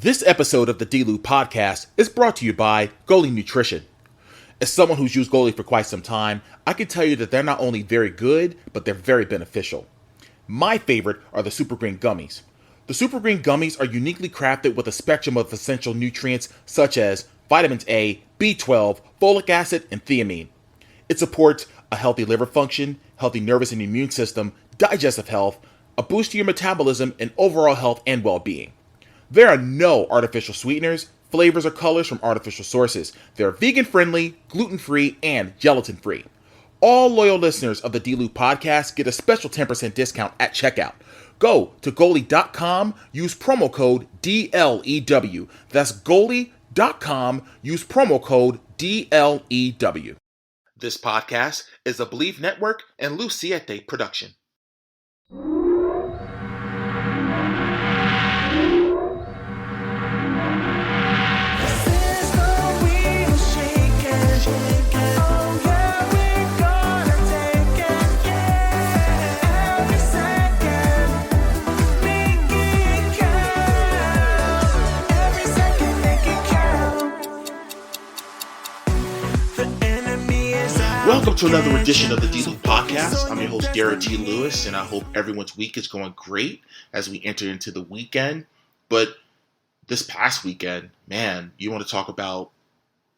This episode of the D-Lew podcast is brought to you by Goalie Nutrition. As someone who's used Goalie for quite some time, I can tell you that they're not only very good, but they're very beneficial. My favorite are the Super Green Gummies. The Super Green Gummies are uniquely crafted with a spectrum of essential nutrients such as vitamins A, B12, folic acid, and thiamine. It supports a healthy liver function, healthy nervous and immune system, digestive health, a boost to your metabolism, and overall health and well-being. There are no artificial sweeteners, flavors, or colors from artificial sources. They're vegan-friendly, gluten-free, and gelatin-free. All loyal listeners of the D-Lew podcast get a special 10% discount at checkout. Go to goalie.com, use promo code DLEW. That's goalie.com, use promo code DLEW. This podcast is a Believe Network and Siete production. Welcome to another edition of the D-Lew podcast. I'm your host, Derrick T. Lewis, and I hope everyone's week is going great as we enter into the weekend. But this past weekend, man, you want to talk about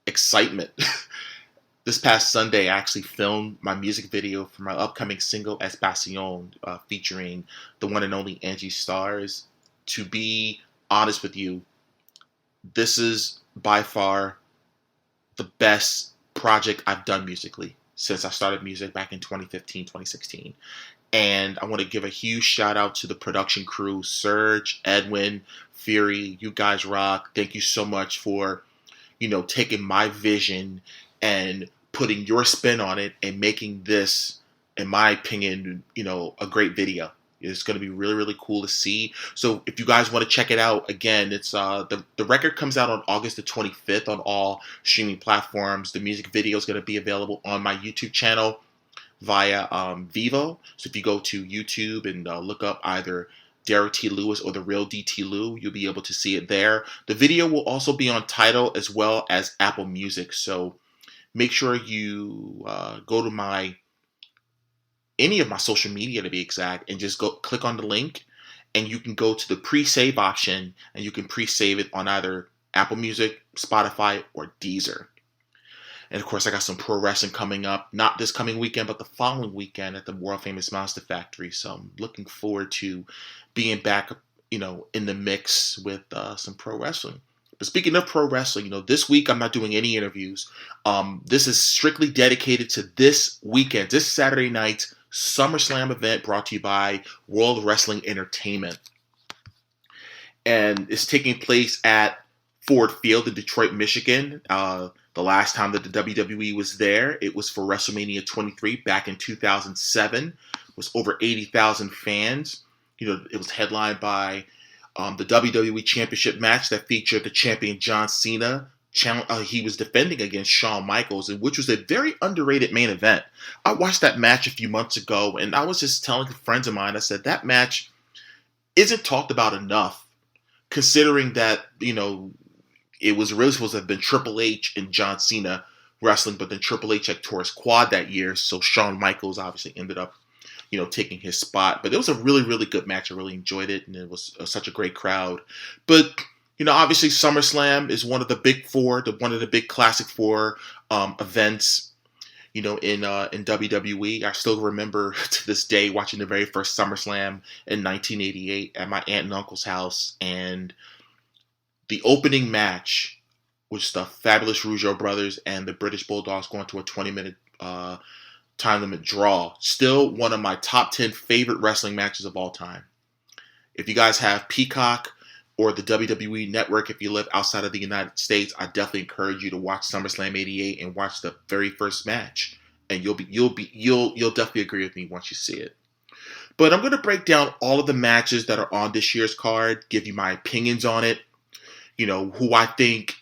excitement. This past Sunday, I actually filmed my music video for my upcoming single, Espacion, featuring the one and only Angie Stars. To be honest with you, this is by far the best project I've done musically since I started music back in 2015, 2016. And I want to give a huge shout out to the production crew, Serge, Edwin, Fury, you guys rock. Thank you so much for, taking my vision and putting your spin on it and making this, in my opinion, a great video. It's going to be really, really cool to see. So if you guys want to check it out, again, it's the record comes out on August the 25th on all streaming platforms. The music video is going to be available on my YouTube channel via Vivo. So if you go to YouTube and look up either Derrick T. Lewis or The Real DT Lew, you'll be able to see it there. The video will also be on Tidal as well as Apple Music. So make sure you go to any of my social media to be exact, and just go click on the link, and you can go to the pre-save option, and you can pre-save it on either Apple Music, Spotify, or Deezer. And of course, I got some pro wrestling coming up, not this coming weekend, but the following weekend at the world famous Monster Factory. So I'm looking forward to being back, in the mix with some pro wrestling. But speaking of pro wrestling, this week I'm not doing any interviews. This is strictly dedicated to this weekend, this Saturday night SummerSlam event brought to you by World Wrestling Entertainment. And it's taking place at Ford Field in Detroit, Michigan. The last time that the WWE was there, it was for WrestleMania 23 back in 2007. It was over 80,000 fans. It was headlined by the WWE Championship match that featured the champion John Cena. He was defending against Shawn Michaels, which was a very underrated main event. I watched that match a few months ago, and I was just telling friends of mine, I said, that match isn't talked about enough, considering that, it was really supposed to have been Triple H and John Cena wrestling, but then Triple H had tore his quad that year, so Shawn Michaels obviously ended up taking his spot. But it was a really, really good match. I really enjoyed it, and it was such a great crowd. But obviously SummerSlam is one of the big four, one of the big classic four events, in WWE. I still remember to this day watching the very first SummerSlam in 1988 at my aunt and uncle's house. And the opening match was the Fabulous Rougeau Brothers and the British Bulldogs going to a 20-minute time limit draw. Still one of my top 10 favorite wrestling matches of all time. If you guys have Peacock or the WWE Network, if you live outside of the United States, I definitely encourage you to watch SummerSlam '88 and watch the very first match, and you'll definitely agree with me once you see it. But I'm going to break down all of the matches that are on this year's card, give you my opinions on it, who I think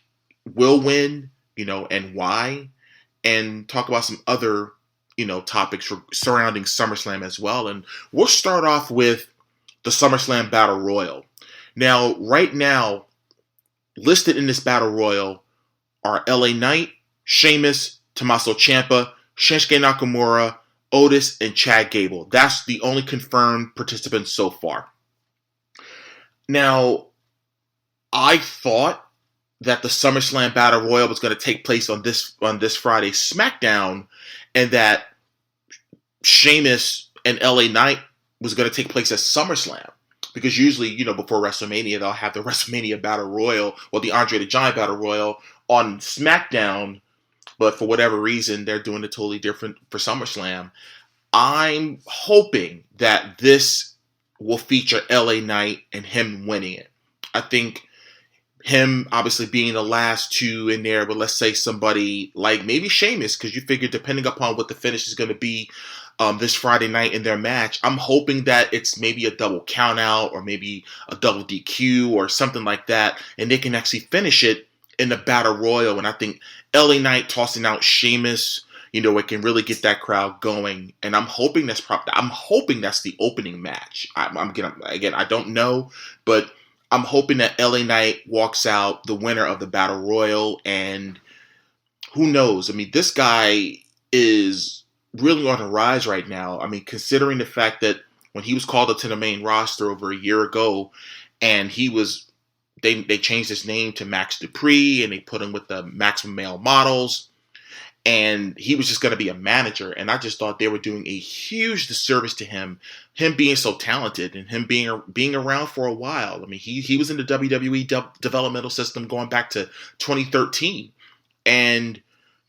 will win, and why, and talk about some other, topics surrounding SummerSlam as well. And we'll start off with the SummerSlam Battle Royal. Now, right now, listed in this battle royal are LA Knight, Sheamus, Tommaso Ciampa, Shinsuke Nakamura, Otis, and Chad Gable. That's the only confirmed participants so far. Now, I thought that the SummerSlam Battle Royal was going to take place on this Friday's SmackDown, and that Sheamus and LA Knight was going to take place at SummerSlam. Because usually, before WrestleMania, they'll have the WrestleMania Battle Royal or the Andre the Giant Battle Royal on SmackDown. But for whatever reason, they're doing it totally different for SummerSlam. I'm hoping that this will feature LA Knight and him winning it. I think him obviously being the last two in there, but let's say somebody like maybe Sheamus, because you figure depending upon what the finish is going to be this Friday night in their match, I'm hoping that it's maybe a double count out or maybe a double DQ or something like that, and they can actually finish it in the Battle Royal. And I think LA Knight tossing out Sheamus, it can really get that crowd going. And I'm hoping that's the opening match. Again, I don't know, but I'm hoping that LA Knight walks out the winner of the Battle Royal. And who knows? I mean, this guy is really on the rise right now. I mean, considering the fact that when he was called up to the main roster over a year ago, and they changed his name to Max Dupree, and they put him with the Maximum Male Models, and he was just going to be a manager. And I just thought they were doing a huge disservice to him being so talented and him being around for a while. I mean, he was in the WWE developmental system going back to 2013, and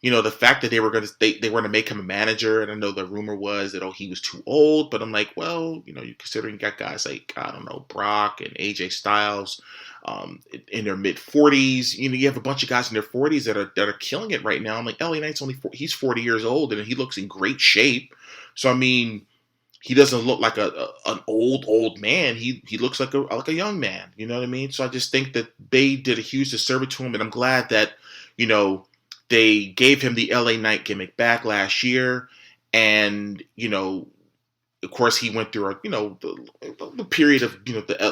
the fact that they were going to make him a manager, and I know the rumor was that he was too old, but I'm like, well, you considering you got guys like, I don't know, Brock and AJ Styles in their mid 40s, you have a bunch of guys in their 40s that are killing it right now. I'm like, LA Knight's he's 40 years old and he looks in great shape. So I mean, he doesn't look like an old man. He looks like a young man. You know what I mean? So I just think that they did a huge disservice to him, and I'm glad that they gave him the LA Knight gimmick back last year, and of course he went through the period of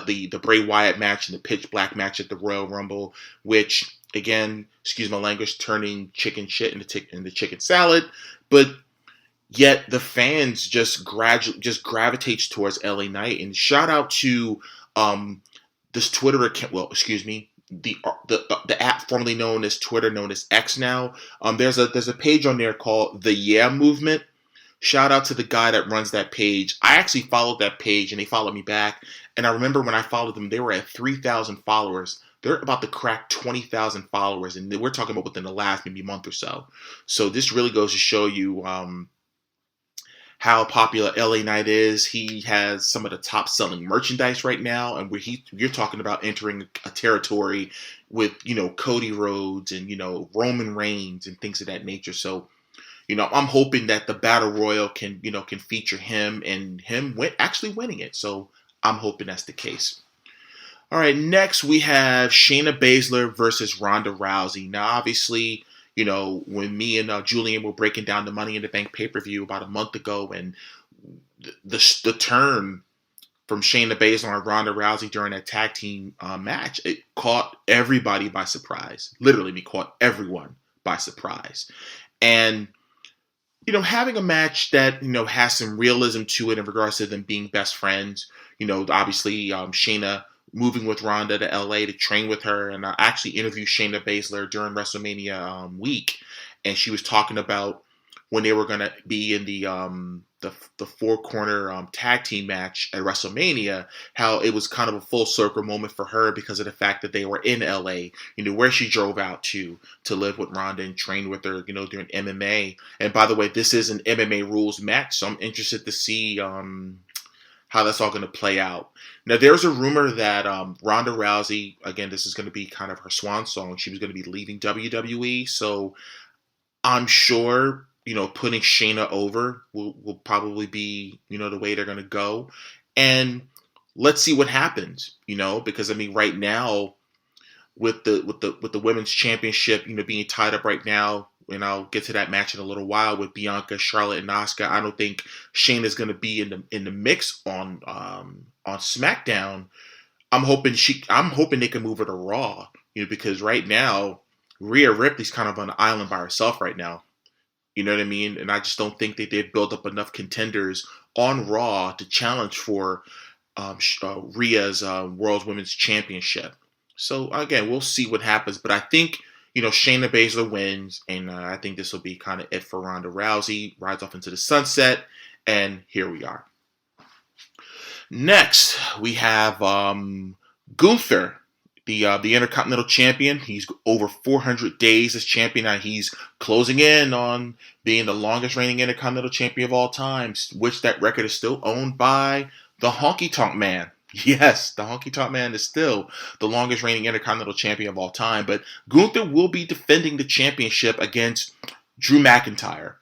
the Bray Wyatt match and the pitch black match at the Royal Rumble, which again, excuse my language, turning chicken shit into chicken salad, but yet the fans just gravitates towards LA Knight. And shout out to this Twitter account. Well, excuse me. The app formerly known as Twitter, known as X now. There's a page on there called the Yeah Movement. Shout out to the guy that runs that page. I actually followed that page and they followed me back. And I remember when I followed them, they were at 3,000 followers. They're about to crack 20,000 followers, and we're talking about within the last maybe month or so. So this really goes to show you how popular LA Knight is. He has some of the top selling merchandise right now, and you're talking about entering a territory with Cody Rhodes and Roman Reigns and things of that nature. So I'm hoping that the Battle Royal can feature him and him actually winning it. So I'm hoping that's the case. All right, next we have Shayna Baszler versus Ronda Rousey. Now, obviously, when me and Julian were breaking down the Money in the Bank pay-per-view about a month ago, and the turn from Shayna Baszler and Ronda Rousey during that tag team match, it caught everybody by surprise. Literally, it caught everyone by surprise. And having a match that has some realism to it in regards to them being best friends. Obviously, Shayna moving with Ronda to LA to train with her, and I actually interviewed Shayna Baszler during WrestleMania week, and she was talking about when they were going to be in the four corner tag team match at WrestleMania, how it was kind of a full circle moment for her because of the fact that they were in LA, where she drove out to live with Ronda and train with her, during MMA. And by the way, this is an MMA rules match, so I'm interested to see how that's all going to play out. Now, there's a rumor that Ronda Rousey, again, this is going to be kind of her swan song. She was going to be leaving WWE, so I'm sure, putting Shayna over will probably be, the way they're going to go. And let's see what happens, because I mean, right now, with the women's championship, being tied up right now, and I'll get to that match in a little while with Bianca, Charlotte, and Asuka. I don't think Shayna's going to be in the mix on SmackDown. I'm hoping they can move her to Raw, because right now Rhea Ripley's kind of on an island by herself right now. You know what I mean? And I just don't think that they've built up enough contenders on Raw to challenge for Rhea's World Women's Championship. So again, we'll see what happens. But I think Shayna Baszler wins, and I think this will be kind of it for Ronda Rousey. Rides off into the sunset, and here we are. Next, we have Gunther, the Intercontinental Champion. He's over 400 days as champion, and he's closing in on being the longest reigning Intercontinental Champion of all time, which that record is still owned by the Honky Tonk Man. Yes, the Honky Tonk Man is still the longest reigning Intercontinental Champion of all time, but Gunther will be defending the championship against Drew McIntyre.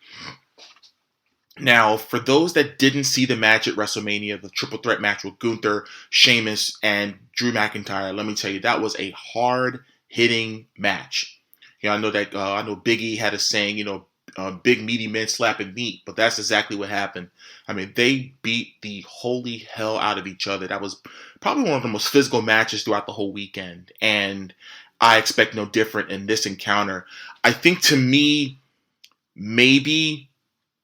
Now, for those that didn't see the match at WrestleMania, the triple threat match with Gunther, Sheamus, and Drew McIntyre, let me tell you, that was a hard-hitting match. I know that I know Big E had a saying, big meaty men slapping meat, but that's exactly what happened. I mean, they beat the holy hell out of each other. That was probably one of the most physical matches throughout the whole weekend, and I expect no different in this encounter. I think, to me, maybe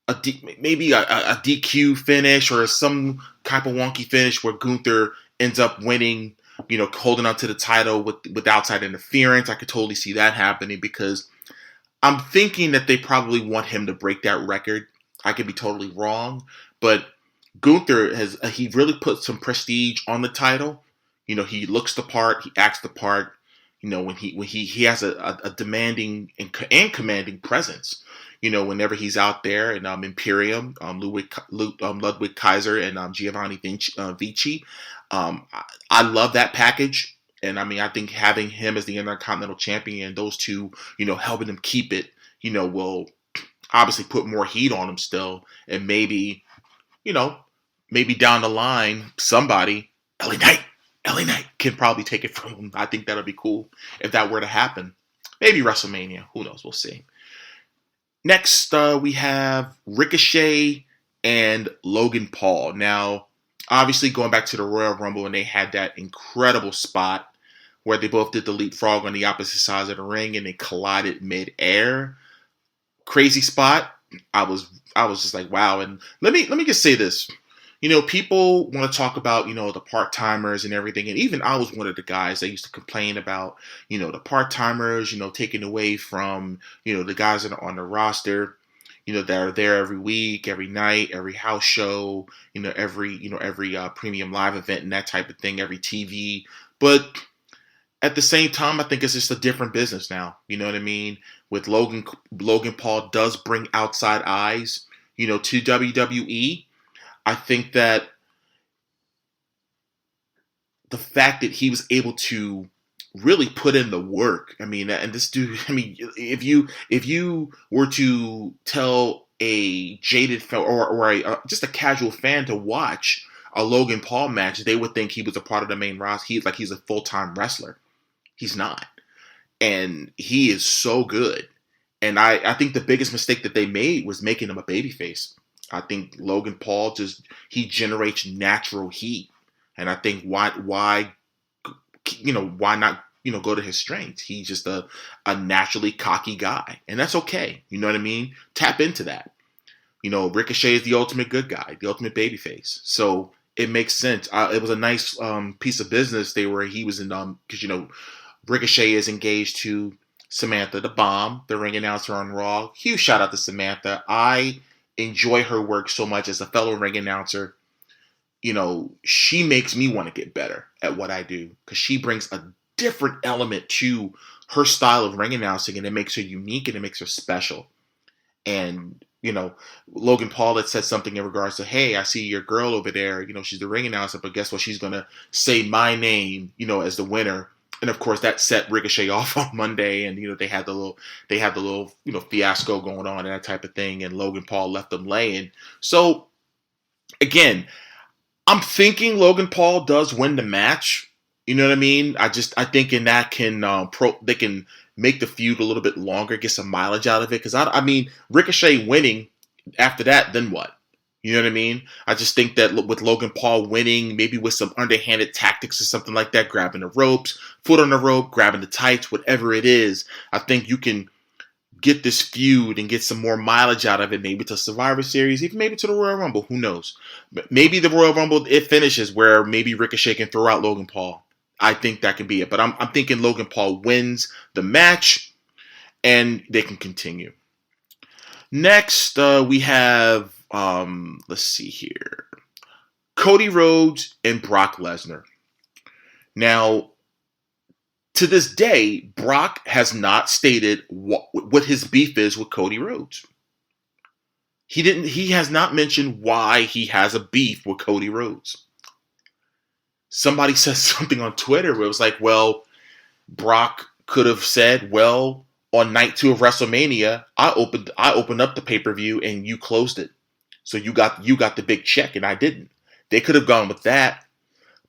a DQ finish or some type of wonky finish where Gunther ends up winning, holding on to the title with outside interference. I could totally see that happening because I'm thinking that they probably want him to break that record. I could be totally wrong, but Gunther he really put some prestige on the title. He looks the part, he acts the part. When he has a demanding and commanding presence. Whenever he's out there in Imperium, Ludwig Kaiser and Giovanni Vici. I love that package. And I think having him as the Intercontinental Champion and those two, helping him keep it, will obviously put more heat on him still. And maybe down the line, somebody, LA Knight can probably take it from him. I think that'll be cool if that were to happen. Maybe WrestleMania. Who knows? We'll see. Next, we have Ricochet and Logan Paul. Now, obviously, going back to the Royal Rumble, and they had that incredible spot where they both did the leapfrog on the opposite sides of the ring, and they collided mid-air. Crazy spot. I was just like, wow. And let me just say this. People want to talk about, the part-timers and everything. And even I was one of the guys that used to complain about, the part-timers, taken away from, the guys that are on the roster, that are there every week, every night, every house show, every premium live event and that type of thing, every TV. But at the same time, I think it's just a different business now. You know what I mean? With Logan Paul does bring outside eyes, to WWE. I think that the fact that he was able to really put in the work. And this dude, if you were to tell a jaded fan or just a casual fan to watch a Logan Paul match, they would think he was a part of the main roster. He's a full-time wrestler. He's not. And he is so good. And I think the biggest mistake that they made was making him a babyface. I think Logan Paul he generates natural heat. And I think why not, go to his strengths? He's just a naturally cocky guy. And that's okay. You know what I mean? Tap into that. Ricochet is the ultimate good guy, the ultimate babyface. So it makes sense. It was a nice piece of business where he was in, because, Ricochet is engaged to Samantha the Bomb, the ring announcer on Raw. Huge shout out to Samantha. I enjoy her work so much as a fellow ring announcer. She makes me want to get better at what I do because she brings a different element to her style of ring announcing, and it makes her unique and it makes her special. And, Logan Paul had said something in regards to, hey, I see your girl over there. She's the ring announcer, but guess what? She's going to say my name, as the winner. And of course, that set Ricochet off on Monday, and they had the little fiasco going on and that type of thing. And Logan Paul left them laying. So again, I'm thinking Logan Paul does win the match. You know what I mean? I think in that they can make the feud a little bit longer, get some mileage out of it. Because Ricochet winning after that, then what? You know what I mean? I just think that with Logan Paul winning, maybe with some underhanded tactics or something like that, grabbing the ropes, foot on the rope, grabbing the tights, whatever it is, I think you can get this feud and get some more mileage out of it, maybe to Survivor Series, even maybe to the Royal Rumble. Who knows? But maybe the Royal Rumble, it finishes where maybe Ricochet can throw out Logan Paul. I think that can be it. But I'm thinking Logan Paul wins the match and they can continue. Next, we have, let's see here, Cody Rhodes and Brock Lesnar. Now, to this day, Brock has not stated what his beef is with Cody Rhodes. He has not mentioned why he has a beef with Cody Rhodes. Somebody said something on Twitter where it was like, well, Brock could have said, well, on night 2 of WrestleMania, I opened up the pay-per-view and you closed it. So you got the big check and I didn't. They could have gone with that,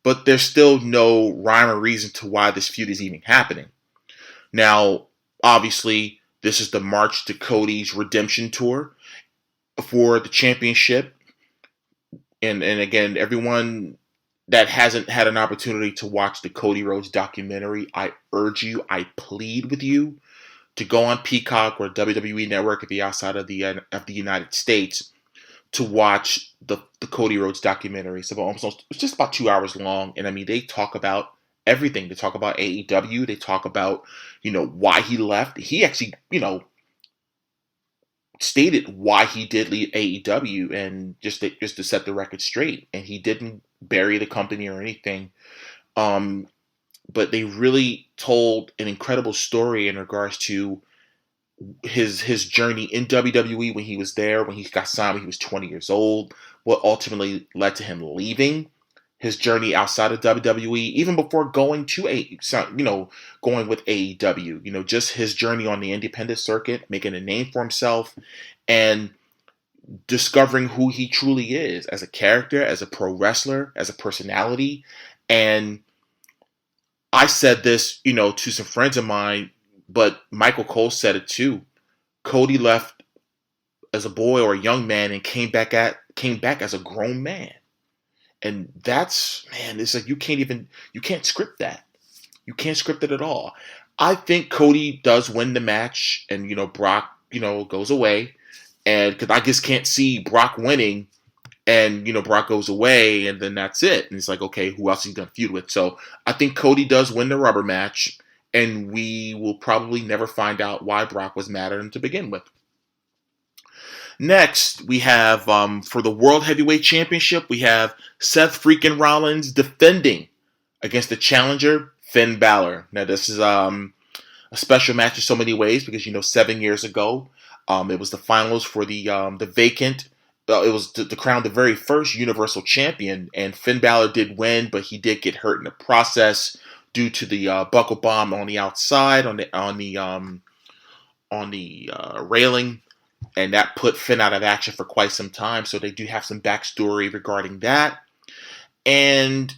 but there's still no rhyme or reason to why this feud is even happening. Now, obviously, this is the March to Cody's Redemption Tour for the championship. And again, everyone that hasn't had an opportunity to watch the Cody Rhodes documentary, I urge you, I plead with you to go on Peacock or WWE Network if you're outside of the United States to watch the Cody Rhodes documentary. It's just about 2 hours long, and I mean they talk about everything. They talk about AEW. They talk about why he left. He actually stated why he did leave AEW, and just to set the record straight. And he didn't bury the company or anything. But they really told an incredible story in regards to his journey in WWE when he was there, when he got signed when he was 20 years old, what ultimately led to him leaving, his journey outside of WWE, even before going to going with AEW, just his journey on the independent circuit, making a name for himself and discovering who he truly is as a character, as a pro wrestler, as a personality. And I said this, to some friends of mine, but Michael Cole said it too. Cody left as a boy or a young man and came back as a grown man. And it's like you can't script that. You can't script it at all. I think Cody does win the match and, Brock, goes away. And because I just can't see Brock winning and, Brock goes away and then that's it. And it's like, okay, who else is he going to feud with? So I think Cody does win the rubber match. And we will probably never find out why Brock was mad at him to begin with. Next, we have, for the World Heavyweight Championship, we have Seth freaking Rollins defending against the challenger, Finn Balor. Now, this is a special match in so many ways because, 7 years ago, it was the finals for the vacant. It was to crown the very first Universal Champion, and Finn Balor did win, but he did get hurt in the process due to the buckle bomb on the outside on the railing, and that put Finn out of action for quite some time. So they do have some backstory regarding that. And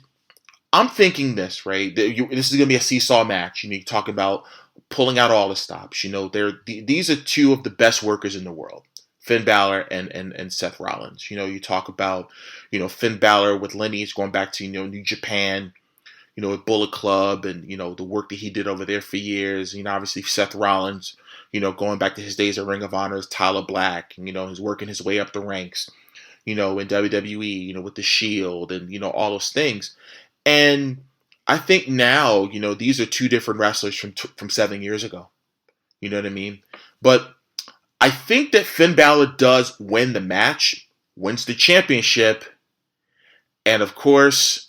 I'm thinking this, right? This is going to be a seesaw match. You talk about pulling out all the stops. These are two of the best workers in the world, Finn Balor and Seth Rollins. You talk about Finn Balor with lineage going back to New Japan. With Bullet Club and, the work that he did over there for years. Obviously Seth Rollins, going back to his days at Ring of Honor as Tyler Black, and, he's working his way up the ranks, in WWE, with the Shield and, all those things. And I think now, these are two different wrestlers from 7 years ago. You know what I mean? But I think that Finn Balor does win the match, wins the championship, and of course,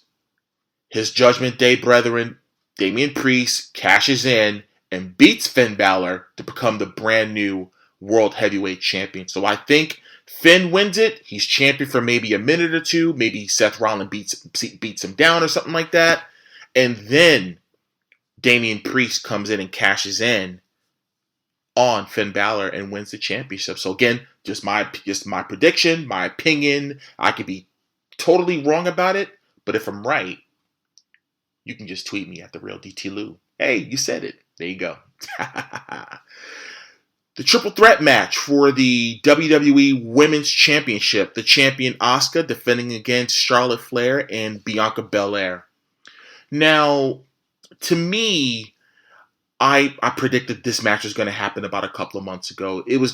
his Judgment Day brethren, Damian Priest, cashes in and beats Finn Balor to become the brand new World Heavyweight Champion. So I think Finn wins it. He's champion for maybe a minute or two. Maybe Seth Rollins beats him down or something like that. And then Damian Priest comes in and cashes in on Finn Balor and wins the championship. So again, just my prediction, my opinion. I could be totally wrong about it, but if I'm right, you can just tweet me at @TheRealDTLou. Hey, you said it. There you go. The The triple threat match for the WWE Women's Championship. The champion Asuka defending against Charlotte Flair and Bianca Belair. Now, to me, I predicted this match was going to happen about a couple of months ago. It was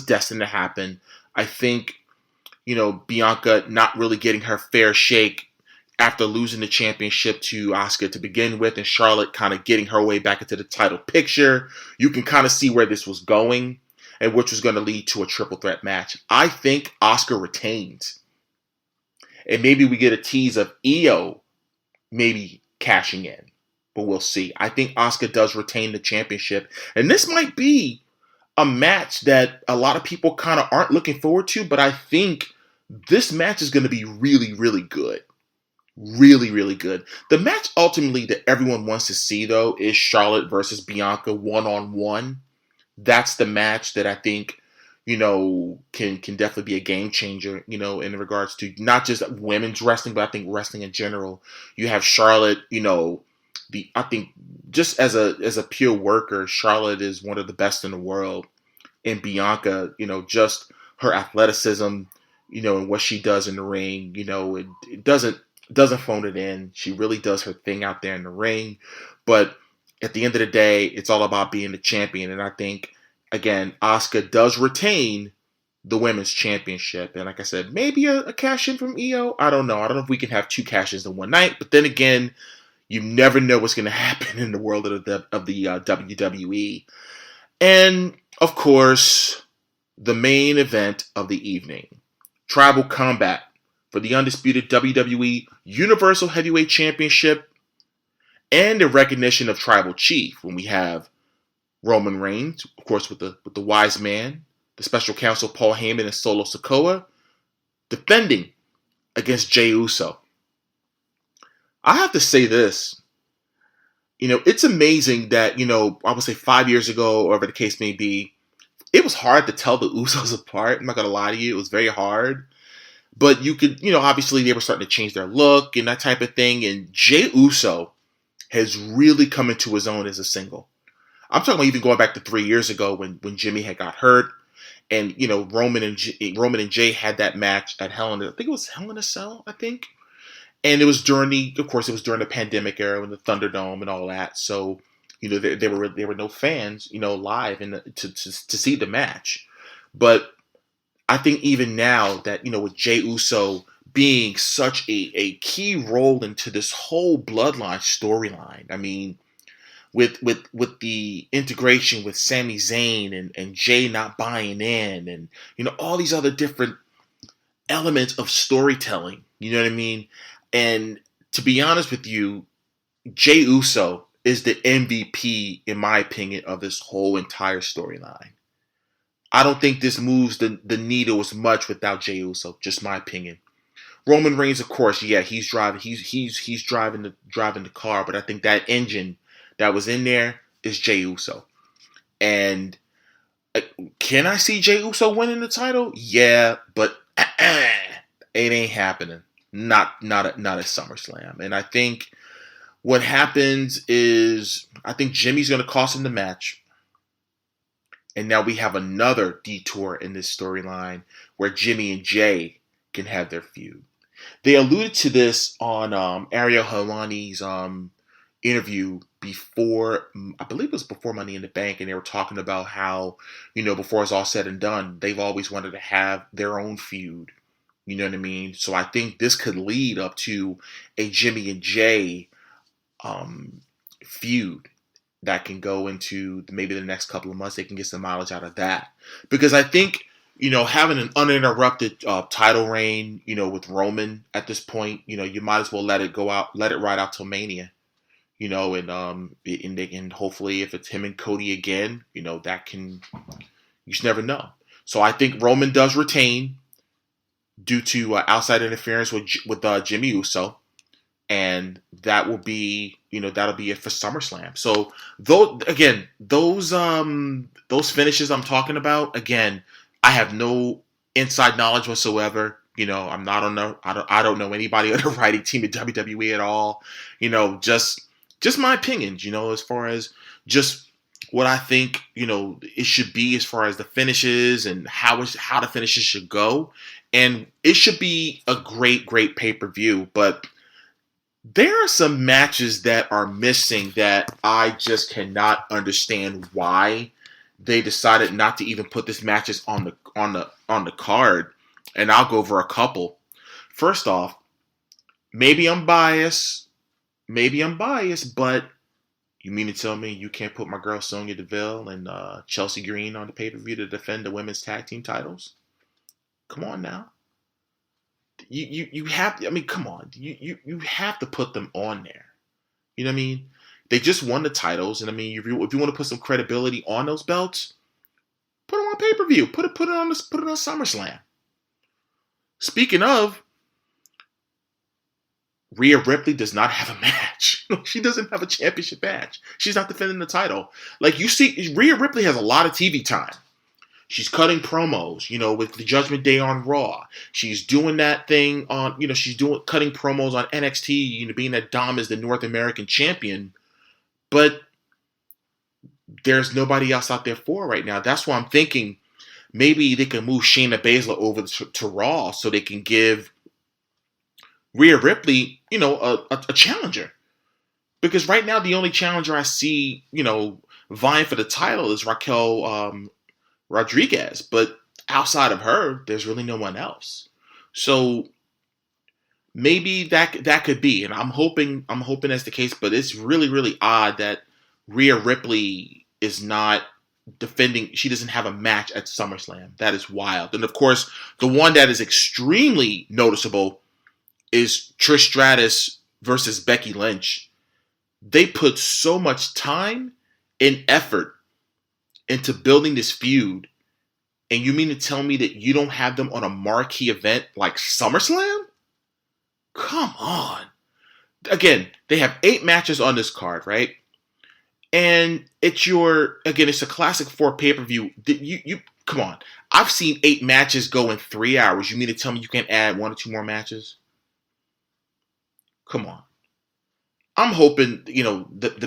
destined to happen. I think, Bianca not really getting her fair shake after losing the championship to Asuka to begin with, and Charlotte kind of getting her way back into the title picture. You can kind of see where this was going, and which was going to lead to a triple threat match. I think Asuka retains. And maybe we get a tease of Io maybe cashing in. But we'll see. I think Asuka does retain the championship. And this might be a match that a lot of people kind of aren't looking forward to, but I think this match is going to be really, really good. Really, really good. The match ultimately that everyone wants to see, though, is Charlotte versus Bianca one-on-one. That's the match that I think, can definitely be a game changer, in regards to not just women's wrestling, but I think wrestling in general. You have Charlotte, I think just as a pure worker, Charlotte is one of the best in the world. And Bianca, just her athleticism, and what she does in the ring, it doesn't phone it in. She really does her thing out there in the ring. But at the end of the day, it's all about being the champion. And I think, again, Asuka does retain the women's championship. And like I said, maybe a cash in from Io. I don't know. I don't know if we can have two cash-ins in one night. But then again, you never know what's going to happen in the world of the WWE. And, of course, the main event of the evening. Tribal Combat for the undisputed WWE Universal Heavyweight Championship and the recognition of Tribal Chief when we have Roman Reigns, of course, with the wise man, the special counsel Paul Heyman and Solo Sikoa, defending against Jey Uso. I have to say this. It's amazing that, I would say 5 years ago, or whatever the case may be, it was hard to tell the Usos apart. I'm not going to lie to you. It was very hard. But you could, obviously they were starting to change their look and that type of thing. And Jey Uso has really come into his own as a single. I'm talking about even going back to 3 years ago when Jimmy had got hurt. And, Roman and Jey had that match at Hell in a Cell, I think. And it was during the pandemic era and the Thunderdome and all that. So, there were no fans, live to see the match. But I think even now that, with Jey Uso being such a key role into this whole bloodline storyline, I mean, with the integration with Sami Zayn and Jey not buying in and, all these other different elements of storytelling, you know what I mean? And to be honest with you, Jey Uso is the MVP, in my opinion, of this whole entire storyline. I don't think this moves the needle as much without Jey Uso, just my opinion. Roman Reigns, of course, yeah, he's driving the car, but I think that engine that was in there is Jey Uso. And can I see Jey Uso winning the title? Yeah, but it ain't happening. Not at SummerSlam. And I think what happens is I think Jimmy's going to cost him the match. And now we have another detour in this storyline where Jimmy and Jey can have their feud. They alluded to this on Ariel Helwani's interview before, I believe it was before Money in the Bank, and they were talking about how, before it's all said and done, they've always wanted to have their own feud. You know what I mean? So I think this could lead up to a Jimmy and Jey feud that can go into maybe the next couple of months. They can get some mileage out of that. Because I think, having an uninterrupted title reign, with Roman at this point, you might as well let it ride out till Mania. And hopefully if it's him and Cody again, you just never know. So I think Roman does retain due to outside interference with Jimmy Uso. And that will be, that'll be it for SummerSlam. So, those finishes I'm talking about, again, I have no inside knowledge whatsoever. I'm not on I don't know anybody on the writing team at WWE at all. Just my opinions. As far as just what I think, it should be as far as the finishes and how the finishes should go. And it should be a great, great pay-per-view. But there are some matches that are missing that I just cannot understand why they decided not to even put these matches on the card. And I'll go over a couple. First off, maybe I'm biased, but you mean to tell me you can't put my girl Sonya Deville and Chelsea Green on the pay-per-view to defend the women's tag team titles? Come on now. You have, I mean, come on. You have to put them on there. You know what I mean? They just won the titles, and I mean, if you want to put some credibility on those belts, put them on pay-per-view. Put it on SummerSlam. Speaking of, Rhea Ripley does not have a match. She doesn't have a championship match. She's not defending the title. Like, you see, Rhea Ripley has a lot of TV time. She's cutting promos, with the Judgment Day on Raw. She's doing that thing on, cutting promos on NXT, being that Dom is the North American champion. But there's nobody else out there for her right now. That's why I'm thinking maybe they can move Shayna Baszler over to Raw so they can give Rhea Ripley, a challenger. Because right now the only challenger I see, vying for the title is Raquel Rodriguez. But outside of her, there's really no one else. So maybe that could be, and I'm hoping that's the case. But it's really, really odd that Rhea Ripley is not defending. She doesn't have a match at SummerSlam. That is wild. And of course, the one that is extremely noticeable is Trish Stratus versus Becky Lynch. They put so much time and effort into building this feud, and you mean to tell me that you don't have them on a marquee event like SummerSlam? Come on. Again, they have 8 matches on this card, right? And it's a classic 4 pay-per-view. You come on. I've seen 8 matches go in 3 hours. You mean to tell me you can't add 1 or 2 more matches? Come on. I'm hoping,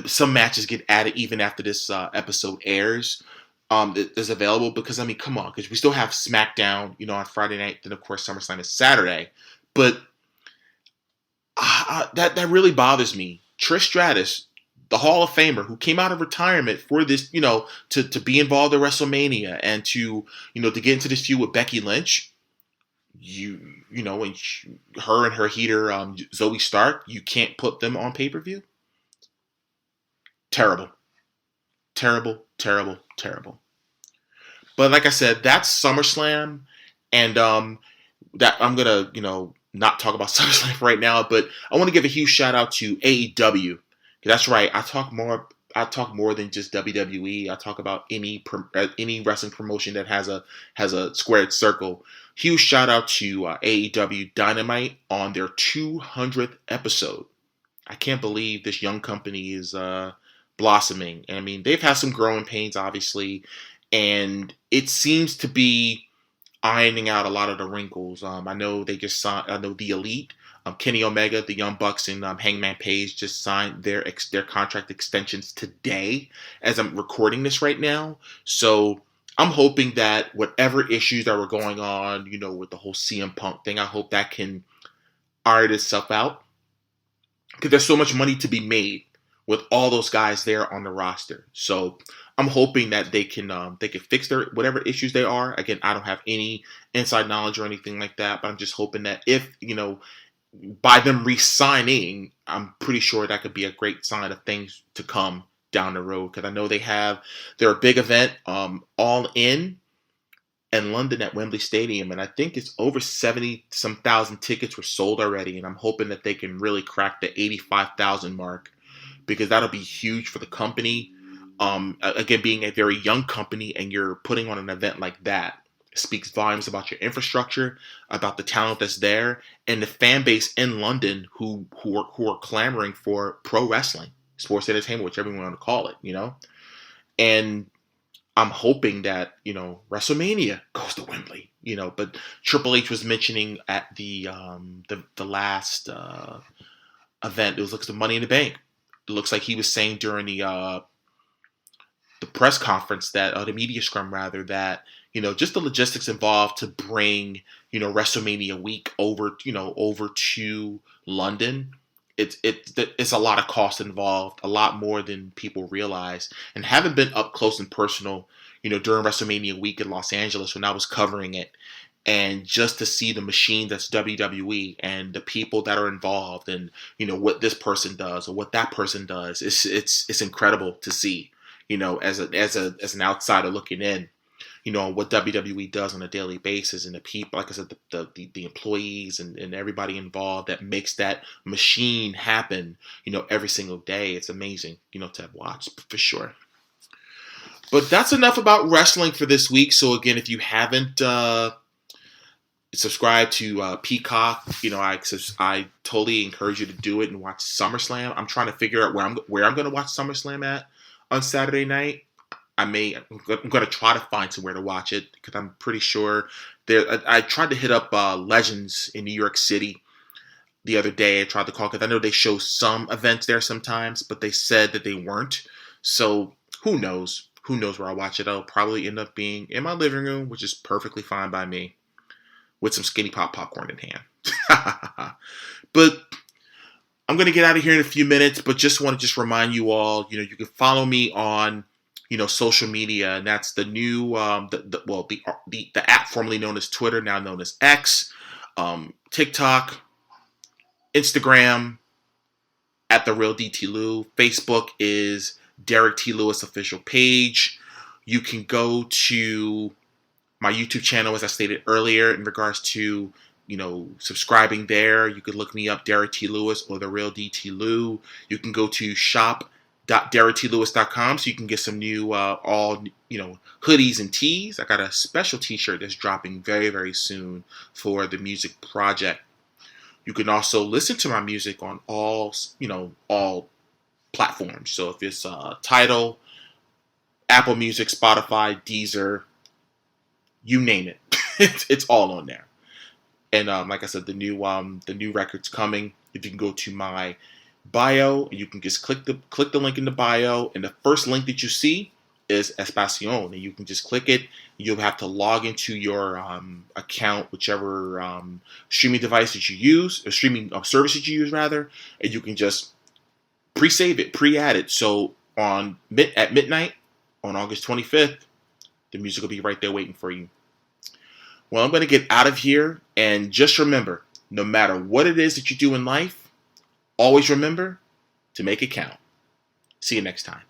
some matches get added even after this episode airs. Is available, because, I mean, come on. Because we still have SmackDown, on Friday night. Then, of course, SummerSlam is Saturday. But that really bothers me. Trish Stratus, the Hall of Famer, who came out of retirement for this, to be involved in WrestleMania and to get into this feud with Becky Lynch. And her and her heater, Zoe Stark, you can't put them on pay-per-view? Terrible. Terrible, terrible, terrible. But like I said, that's SummerSlam, and that I'm gonna, not talk about SummerSlam right now, but I want to give a huge shout out to AEW. That's right, I talk more than just WWE. I talk about any wrestling promotion that has a squared circle. Huge shout out to AEW Dynamite on their 200th episode. I can't believe this young company is blossoming. And I mean, they've had some growing pains, obviously, and it seems to be ironing out a lot of the wrinkles. I know they just signed. I know the Elite, Kenny Omega, the Young Bucks, and Hangman Page just signed their contract extensions today, as I'm recording this right now. So I'm hoping that whatever issues that were going on, with the whole CM Punk thing, I hope that can iron itself out, because there's so much money to be made with all those guys there on the roster. So I'm hoping that they can fix their whatever issues they are. Again, I don't have any inside knowledge or anything like that, but I'm just hoping that if, by them re-signing, I'm pretty sure that could be a great sign of things to come down the road. Because I know they're a big event, All In London at Wembley Stadium, and I think it's over 70-some thousand tickets were sold already, and I'm hoping that they can really crack the 85,000 mark, because that'll be huge for the company. Again, being a very young company and you're putting on an event like that, speaks volumes about your infrastructure, about the talent that's there, and the fan base in London who are clamoring for pro wrestling, sports entertainment, whichever you want to call it, And I'm hoping that, WrestleMania goes to Wembley, but Triple H was mentioning at the last event, it looks like the Money in the Bank. It looks like he was saying during the press conference that, the media scrum rather, that, just the logistics involved to bring, WrestleMania week over to London. It's a lot of cost involved, a lot more than people realize. And having been up close and personal, during WrestleMania week in Los Angeles when I was covering it, and just to see the machine that's WWE and the people that are involved, and what this person does or what that person does, it's incredible to see. As an outsider looking in, what WWE does on a daily basis, and the people, like I said, the employees and everybody involved that makes that machine happen, every single day. It's amazing, to have watched for sure. But that's enough about wrestling for this week. So again, if you haven't subscribed to Peacock, I totally encourage you to do it and watch SummerSlam. I'm trying to figure out where I'm going to watch SummerSlam at on Saturday night. I'm going to try to find somewhere to watch it because I'm pretty sure I tried to hit up Legends in New York City the other day. I tried to call because I know they show some events there sometimes, but they said that they weren't. So who knows? Who knows where I'll watch it? I'll probably end up being in my living room, which is perfectly fine by me, with some Skinny Pop popcorn in hand. But I'm going to get out of here in a few minutes, but just want to remind you all, you can follow me on social media, and that's the new, the app formerly known as Twitter, now known as X, TikTok, Instagram, at The Real DT Lew. Facebook is Derrick T. Lewis official page. You can go to my YouTube channel, as I stated earlier, in regards to, subscribing there. You could look me up, Derrick T. Lewis or The Real DT Lew. You can go to shop.derricklewis.com so you can get some new hoodies and tees. I got a special t-shirt that's dropping very, very soon for the music project. You can also listen to my music on all platforms. So if it's Tidal, Apple Music, Spotify, Deezer, you name it, it's all on there. And like I said, the new record's coming. If you can go to my bio, you can just click the link in the bio, and the first link that you see is Espacion, and you can just click it. You'll have to log into your account, whichever streaming device that you use, or streaming service that you use rather, and you can just pre-save it, pre-add it. So at midnight on August 25th, the music will be right there waiting for you. Well, I'm going to get out of here, and just remember, no matter what it is that you do in life, always remember to make it count. See you next time.